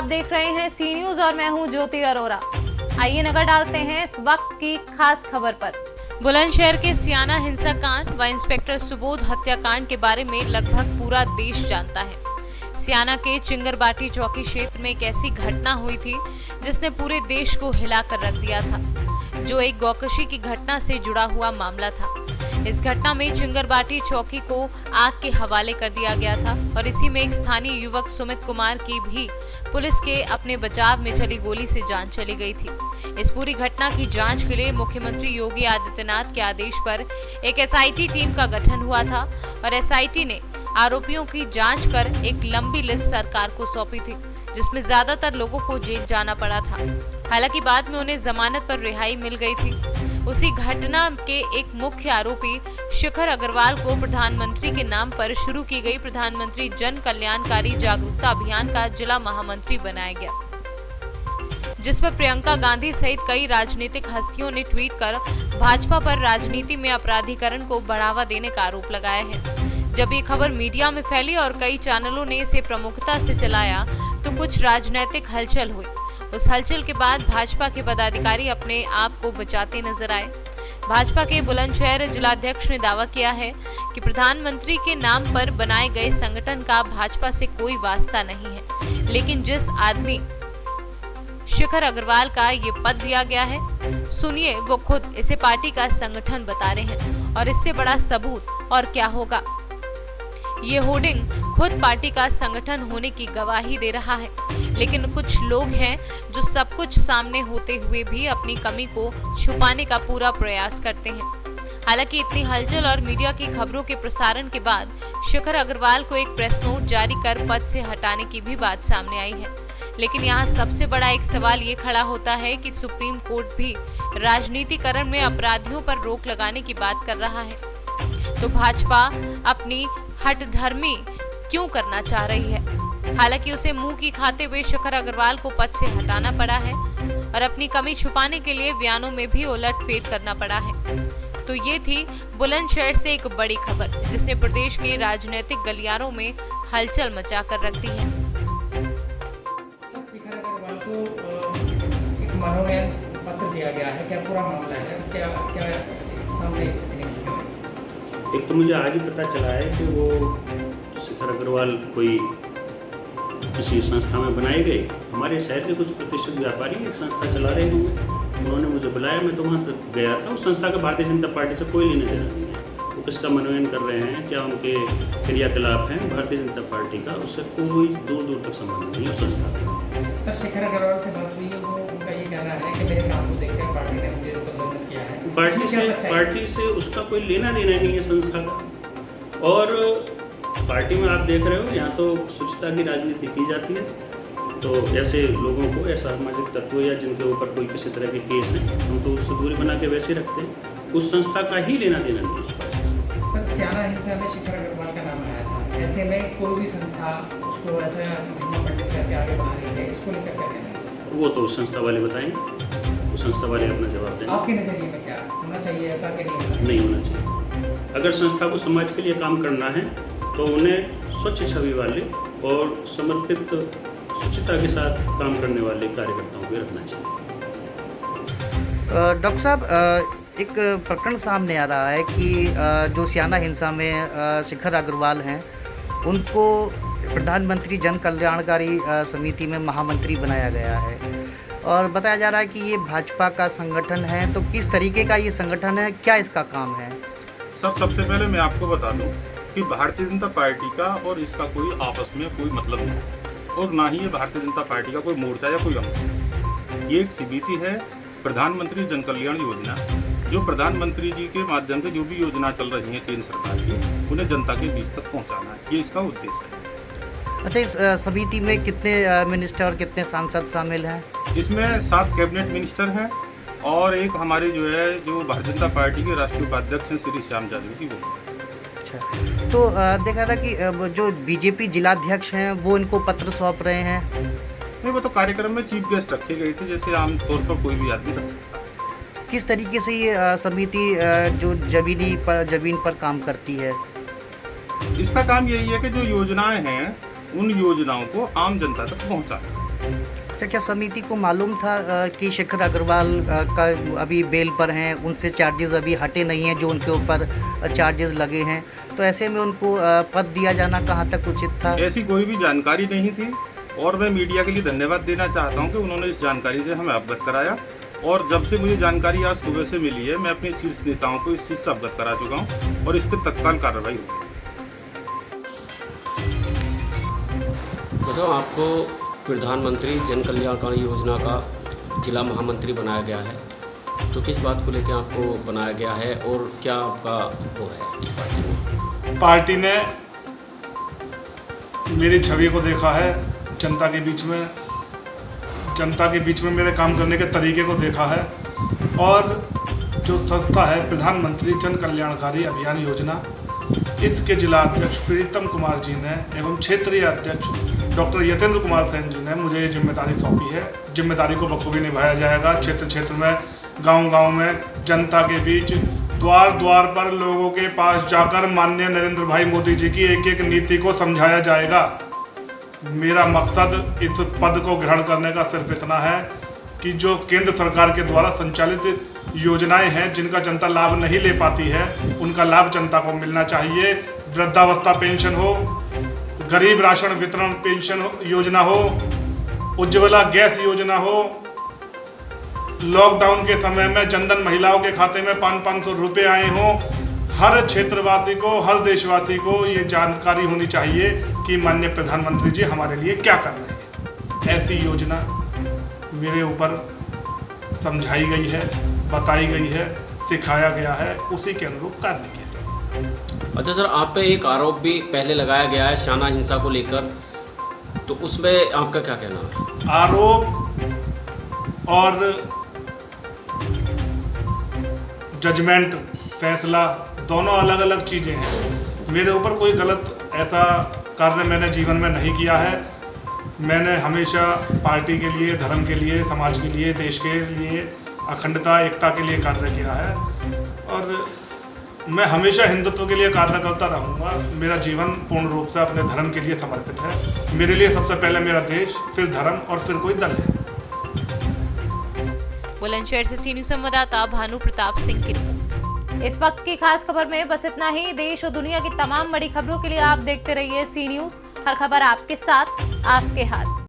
देख रहे हैं सी न्यूज और मैं हूं ज्योति अरोरा। आइए नजर डालते हैं इस वक्त की खास खबर पर। बुलंदशहर के सियाना हिंसाकांड व इंस्पेक्टर सुबोध हत्याकांड के बारे में लगभग पूरा देश जानता है। सियाना के चिंगरबाटी चौकी क्षेत्र में एक ऐसी घटना हुई थी जिसने पूरे देश को हिलाकर रख दिया था, जो एक गौकशी की घटना से जुड़ा हुआ मामला था। इस घटना में चिंगरबाटी चौकी को आग के हवाले कर दिया गया था और इसी में एक स्थानीय युवक सुमित कुमार की भी पुलिस के अपने बचाव में चली गोली से जान चली गई थी। इस पूरी घटना की जांच के लिए मुख्यमंत्री योगी आदित्यनाथ के आदेश पर एक एसआईटी टीम का गठन हुआ था और एसआईटी ने आरोपियों की जांच कर एक लंबी लिस्ट सरकार को सौंपी थी, जिसमें ज्यादातर लोगों को जेल जाना पड़ा था। हालांकि बाद में उन्हें जमानत पर रिहाई मिल गई थी। उसी घटना के एक मुख्य आरोपी शिखर अग्रवाल को प्रधानमंत्री के नाम पर शुरू की गई प्रधानमंत्री जन कल्याणकारी जागरूकता अभियान का जिला महामंत्री बनाया गया, जिस पर प्रियंका गांधी सहित कई राजनीतिक हस्तियों ने ट्वीट कर भाजपा पर राजनीति में अपराधीकरण को बढ़ावा देने का आरोप लगाया है। जब ये खबर मीडिया में फैली और कई चैनलों ने इसे प्रमुखता से चलाया तो कुछ राजनीतिक हलचल हुई। उस हलचल के बाद भाजपा के पदाधिकारी अपने आप को बचाते नजर आए। भाजपा के बुलंदशहर जिलाध्यक्ष ने दावा किया है कि प्रधानमंत्री के नाम पर बनाए गए संगठन का भाजपा से कोई वास्ता नहीं है, लेकिन जिस आदमी शिखर अग्रवाल का ये पद दिया गया है, सुनिए वो खुद इसे पार्टी का संगठन बता रहे हैं और इससे बड़ा सबूत और क्या होगा। ये होर्डिंग खुद पार्टी का संगठन होने की गवाही दे रहा है, लेकिन कुछ लोग हैं जो सब कुछ सामने होते हुए भी अपनी कमी को छुपाने का पूरा प्रयास करते हैं। हालांकि इतनी हलचल और मीडिया की खबरों के प्रसारण के बाद शिखर अग्रवाल को एक प्रेस नोट जारी कर पद से हटाने की भी बात सामने आई है। लेकिन यहाँ सबसे बड़ा एक सवाल ये खड़ा होता है कि सुप्रीम कोर्ट भी राजनीतिकरण में अपराधियों पर रोक लगाने की बात कर रहा है, तो भाजपा अपनी हठधर्मी क्यों करना चाह रही है। हालांकि उसे मुंह की खाते हुए शिखर अग्रवाल को पद से हटाना पड़ा है और अपनी कमी छुपाने के लिए बयानों में भी उलटफेर करना पड़ा है। तो ये थी बुलंदशहर से एक बड़ी खबर जिसने प्रदेश के राजनीतिक गलियारों में हलचल मचा कर रख दी है। शिखर अग्रवाल को एक मनोनयन पत्र दिया गया है, क्या पूरा मामला है, क्या क्या सामने स्थिति है? एक तो मुझे आज ही पता चला है कि वो शिखर अग्रवाल कोई किसी संस्था में बनाए गए। हमारे शहर के कुछ प्रतिष्ठित व्यापारी एक संस्था चला रहे होंगे, उन्होंने मुझे बुलाया, मैं तो वहाँ तक गया था। उस संस्था का भारतीय जनता पार्टी से कोई लेना देना नहीं है। वो किसका मनोनयन कर रहे हैं, क्या उनके क्रियाकलाप हैं भारतीय जनता पार्टी का, उससे कोई दूर दूर तक संबंध नहीं है उस संस्था का। सर, शिखर अग्रवाल से बात हुई है, वो उनका ये कहना है कि मेरे काम को देखकर पार्टी ने मुझे पदोन्नत किया है। पार्टी से उसका कोई लेना देना नहीं है संस्था का। और पार्टी में आप देख रहे हो यहाँ तो स्वच्छता की राजनीति की जाती है, तो ऐसे लोगों को, ऐसा सामाजिक तत्व या जिनके ऊपर कोई किसी तरह के केस है, हम तो उससे दूरी बना के वैसे रखते हैं। उस संस्था का ही लेना देना नहीं उस पार्टी से। सर, सियाना हिंसा में शिखर अग्रवाल का नाम आया था, ऐसे में कोई भी संस्था उसको ऐसा महिमा पंडित करके आगे बढ़ा रही है, इसको लेकर क्या कहना है सर? वो तो संस्था वाले बताएंगे, वो संस्था वाले अपना जवाब देंगे। आपके नज़रिए में क्या होना चाहिए, ऐसा कि नहीं होना चाहिए। अगर संस्था को समाज के लिए काम करना है तो उन्हें स्वच्छ छवि वाले और समर्पित स्वच्छता के साथ काम करने वाले कार्यकर्ताओं को रखना चाहिए। डॉक्टर साहब, एक प्रकरण सामने आ रहा है कि जो सियाना हिंसा में शिखर अग्रवाल हैं, उनको प्रधानमंत्री जन कल्याणकारी समिति में महामंत्री बनाया गया है और बताया जा रहा है कि ये भाजपा का संगठन है। तो किस तरीके का ये संगठन है, क्या इसका काम है? सबसे पहले मैं आपको बता दूं कि भारतीय जनता पार्टी का और इसका कोई आपस में कोई मतलब नहीं, और ना ही ये भारतीय जनता पार्टी का कोई मोर्चा या कोई अंग। ये एक समिति है, प्रधानमंत्री जन कल्याण योजना, जो प्रधानमंत्री जी के माध्यम से जो भी योजना चल रही है केंद्र सरकार की, उन्हें जनता के बीच तक पहुँचाना है, ये इसका उद्देश्य है। अच्छा, इस समिति में कितने मिनिस्टर और कितने सांसद शामिल हैं? इसमें 7 कैबिनेट मिनिस्टर हैं और एक हमारे जो भारतीय जनता पार्टी के राष्ट्रीय उपाध्यक्ष हैं श्री श्याम यादव जी, वो। अच्छा, तो देखा था कि जो बीजेपी जिलाध्यक्ष हैं वो इनको पत्र सौंप रहे हैं। नहीं, वो तो कार्यक्रम में चीफ गेस्ट रखे गए थे, जैसे आमतौर पर कोई भी आदमी रख सकता है। किस तरीके से ये समिति जो जमीन पर काम करती है? इसका काम यही है कि जो योजनाएं हैं उन योजनाओं को आम जनता तक पहुंचाना। अच्छा, क्या समिति को मालूम था कि शिखर अग्रवाल का अभी बेल पर हैं, उनसे चार्जेस अभी हटे नहीं हैं जो उनके ऊपर चार्जेस लगे हैं, तो ऐसे में उनको पद दिया जाना कहाँ तक उचित था? ऐसी कोई भी जानकारी नहीं थी और मैं मीडिया के लिए धन्यवाद देना चाहता हूं कि उन्होंने इस जानकारी से हमें अवगत कराया। और जब से मुझे जानकारी आज सुबह से मिली है, मैं अपने शीर्ष नेताओं को इस चीज़ से अवगत करा चुका हूँ और इस पर तत्काल कार्रवाई होगी। मतलब आपको प्रधानमंत्री जन कल्याणकारी योजना का जिला महामंत्री बनाया गया है, तो किस बात को लेकर आपको बनाया गया है और क्या आपका वो है? पार्टी ने मेरी छवि को देखा है, जनता के बीच में मेरे काम करने के तरीके को देखा है और जो संस्था है प्रधानमंत्री जन कल्याणकारी अभियान योजना, इसके जिला अध्यक्ष प्रीतम कुमार जी ने एवं क्षेत्रीय अध्यक्ष डॉक्टर यतेंद्र कुमार सेन जी ने मुझे ये जिम्मेदारी सौंपी है। जिम्मेदारी को बखूबी निभाया जाएगा। क्षेत्र में, गांव में, जनता के बीच, द्वार पर लोगों के पास जाकर माननीय नरेंद्र भाई मोदी जी की एक एक नीति को समझाया जाएगा। मेरा मकसद इस पद को ग्रहण करने का सिर्फ इतना है कि जो केंद्र सरकार के द्वारा संचालित योजनाएं हैं जिनका जनता लाभ नहीं ले पाती है, उनका लाभ जनता को मिलना चाहिए। वृद्धावस्था पेंशन हो, गरीब राशन वितरण पेंशन योजना हो, उज्ज्वला गैस योजना हो, लॉकडाउन के समय में जनधन महिलाओं के खाते में 500 रुपये आए हों। हर क्षेत्रवासी को, हर देशवासी को ये जानकारी होनी चाहिए कि माननीय प्रधानमंत्री जी हमारे लिए क्या कर रहे हैं। ऐसी योजना मेरे ऊपर समझाई गई है, बताई गई है, सिखाया गया है, उसी के अनुरूप कार्य किया जाए। अच्छा सर, आप पे एक आरोप भी पहले लगाया गया है शाना हिंसा को लेकर, तो उसमें आपका क्या कहना है? आरोप और जजमेंट, फैसला दोनों अलग अलग चीज़ें हैं। मेरे ऊपर कोई गलत ऐसा कार्य मैंने जीवन में नहीं किया है। मैंने हमेशा पार्टी के लिए, धर्म के लिए, समाज के लिए, देश के लिए, अखंडता, एकता के लिए कार्य किया है और मैं हमेशा हिंदुत्व के लिए कार्य करता रहूँगा। मेरा जीवन पूर्ण रूप से अपने धर्म के लिए समर्पित है। मेरे लिए सबसे पहले मेरा देश, फिर धर्म और फिर कोई दल है। बुलंदशहर से सी न्यूज़ संवाददाता भानु प्रताप सिंह की रिपोर्ट। इस वक्त की खास खबर में बस इतना ही। देश और दुनिया की तमाम बड़ी खबरों के लिए आप देखते रहिए सी न्यूज़। हर खबर आपके साथ, आपके हाथ।